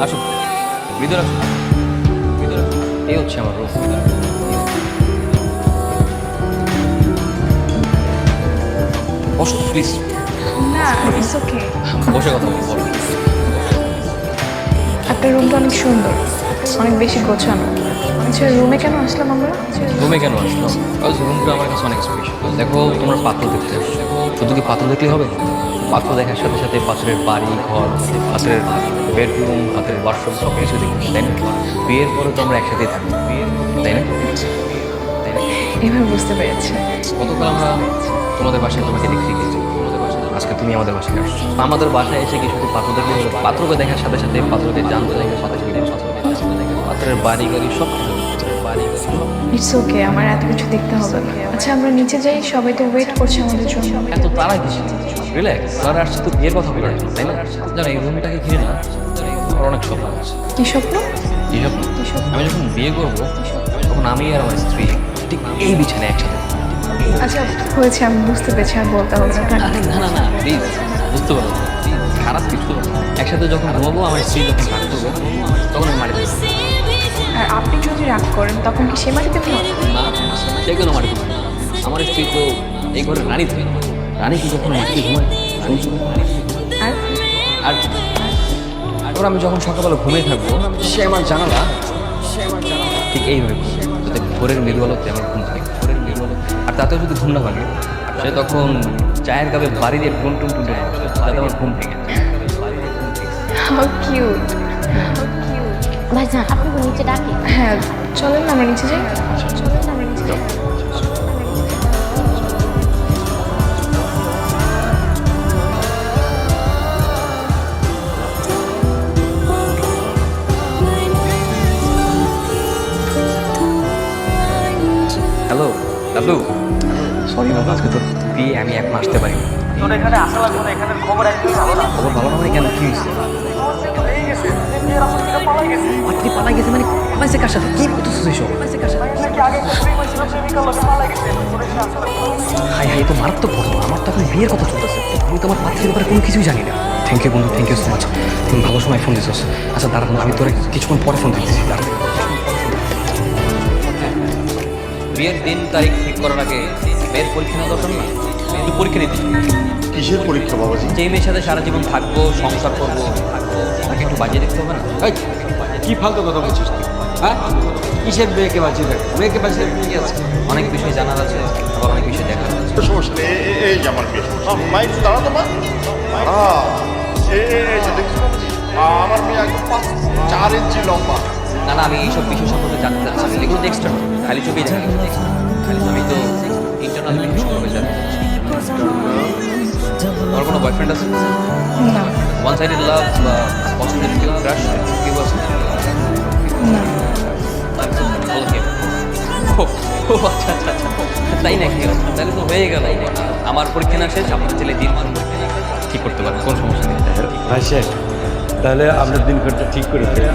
আসুন ভিতরে আসুন, ভিতরে আসুন। এই হচ্ছে আমার রুম। বসো প্লিজ, না, ইটস ওকে। বসে কথা বলবো। আপনার রুমটা অনেক সুন্দর, অনেক বেশি গোছানো। আচ্ছা, রুমে কেন আসলাম আমরা? রুমে কেন আসলো? রুমটা আমার কাছে অনেক স্পেশাল। দেখো তোমরা পাত্র দেখতে আসছো, শুধু কি পাত্র দেখলে হবে? পাত্র দেখার সাথে সাথে পাত্রের বাড়ি ঘর, পাত্রের বেডরুম, পাত্রের ওয়াশরুম সব কিছু দেখতে, তাই না? বিয়ের পরে তো আমরা একসাথেই থাকবো, তাই না? তাই না? এবার বুঝতে পেরেছি। গতকাল আমরা তোমাদের বাসায় তোমাকে দেখতে গেছি, আজকে তুমি আমাদের বাসায় আসছো। আমাদের বাসায় এসে কি শুধু পাত্র দেখলে হলো? পাত্রকে দেখার সাথে সাথে পাত্রকে জানতে দেখে পাত্রের বাড়ি গাড়ি সব কিছু, বাড়ি গাড়ি সব। ইটস ওকে, আমার এত কিছু দেখতে হবে না। আচ্ছা, আমরা নিচে যাই, সবাই তো ওয়েট করছে আমাদের জন্য। এত তারা কিছু রিল্যাক্স, তারা আসছে তো বিয়ের কথা বলে, তাই না? জানো এই রুমটাকে ঘিরে না আমার অনেক স্বপ্ন আছে। কি স্বপ্ন? কি স্বপ্ন? আমি যখন বিয়ে করবো তখন আমি আর আমার স্ত্রী ঠিক এই বিছানায় একসাথে। আচ্ছা, হয়েছে, আমি বুঝতে পেরেছি, আর বলতে হবে না। আরে না না না প্লিজ, বুঝতে পারো খারাপ কিছু না। একসাথে যখন ঘুমাবো, আমার স্ত্রী যখন রাগ করবে তখন আমি মারি দেবো। আর আপনি যদি রাগ করেন তখন কি সে মাটিতে ফেলবে? না, সে কেন মারি দেবো? আমার স্ত্রী তো এই ঘরের রানী থাকে। রানী কি যখন মাটিতে ঘুমায়? আর আর তারপর আমি যখন সকালবেলা ঘুমিয়ে থাকবো, সে আমার জানালা ঠিক এইভাবে ঘুমাবে, যাতে ভোরের মৃদু আলোতে আমার ঘুম থাকে। ভোরের মৃদু আলো, আর তাতেও যদি ঘুম না ভাঙে, সে তখন চায়ের কাপে বাড়ি দিয়ে টুন টুন টুন টুন করবে, যাতে আমার ঘুম ভেঙে যায়। How cute. ভাইজান আপনি কি নিচে ডাকে? হ্যাঁ, চলেন না আমরা নিচে যাই। চলেন না আমরা নিচে যাই। হ্যালো ডাবলু, সরি বাবা, আজকে তোর বিয়ে আমি এক মাস আসতে পারি। তোর এখানে আসা লাগবে না, এখানে খবর একদমই ভালো না। খবর ভালো না মানে কেন, কি হয়েছে? লেগে গেছে, বিয়ের আসর থেকে পালাই গেছে। আপনি পালাই গেছে মানে পালাইছে কার সাথে? কি করতেছিস এসব? পালাইছে কার সাথে? নাকি আগে একটা প্রেমিক ছিল, প্রেমিকার লোকে পালাই গেছে। তোর এখানে আসা লাগবে না। হাই হাই, তো মারাত্মক ঘটনা। আমার তো এখন বিয়ের কথা চলতেছে, আমি তো আমার পাত্রের ব্যাপারে কোনো কিছুই জানি না। থ্যাংক ইউ বন্ধু, থ্যাংক ইউ সো মাচ, তুমি ভালো সময় ফোন দিচ্ছ। আচ্ছা দাঁড়া, আমি তোর কিছুক্ষণ পরে ফোন দিচ্ছি। বিয়ের দিন তারিখ ঠিক করার আগে মেয়ের পরীক্ষা নেওয়া দরকার না? একটু পরীক্ষা নিতে। কিসের পরীক্ষা বাবাজি? যে মেয়ের সাথে সারা জীবন থাকবো, সংসার করবো, তাকে একটু বাজিয়ে দেখতে হবে না? এই, কি ফালতু কথা বলছিস তুই? হ্যাঁ, কিসের মেয়েকে বাঁচিয়ে দেখ? মেয়েকে বাঁচিয়ে দেখ কি আছে? অনেক বিষয় জানার আছে, আবার অনেক বিষয় দেখার আছে। তো সমস্যা নেই, এই যে আমার মেয়ে। মা একটু দাঁড়া তো মা। এই যে দেখছো বাবাজি, আমার মেয়ে একদম 4 ইঞ্চি লম্বা। না না, আমি এইসব বিষয় সম্পর্কে জানতে চাচ্ছি না। এগুলো তো এক্সটার্নাল, খালি ছবি দেখা গেছে। খালি ছবি তো ইন্টারনাল বিষয় সম্পর্কে জানতে চাচ্ছি। তোমার কোনো বয়ফ্রেন্ড আছে? না, ওয়ান সাইডেড লাভ বা পছন্দের কেউ ক্রাশ কেউ আছে? না। ভালো কেউ? ও আচ্ছা আচ্ছা আচ্ছা, তাই নাকি? তাহলে তো হয়ে গেল। আমার পরীক্ষা না শেষ, আপনার ছেলে দিন ঠিক করতে পারবে, কোনো সমস্যা নেই। ভাই শেখ, তাহলে আমরা দিনক্ষণটা ঠিক করে ফেলি।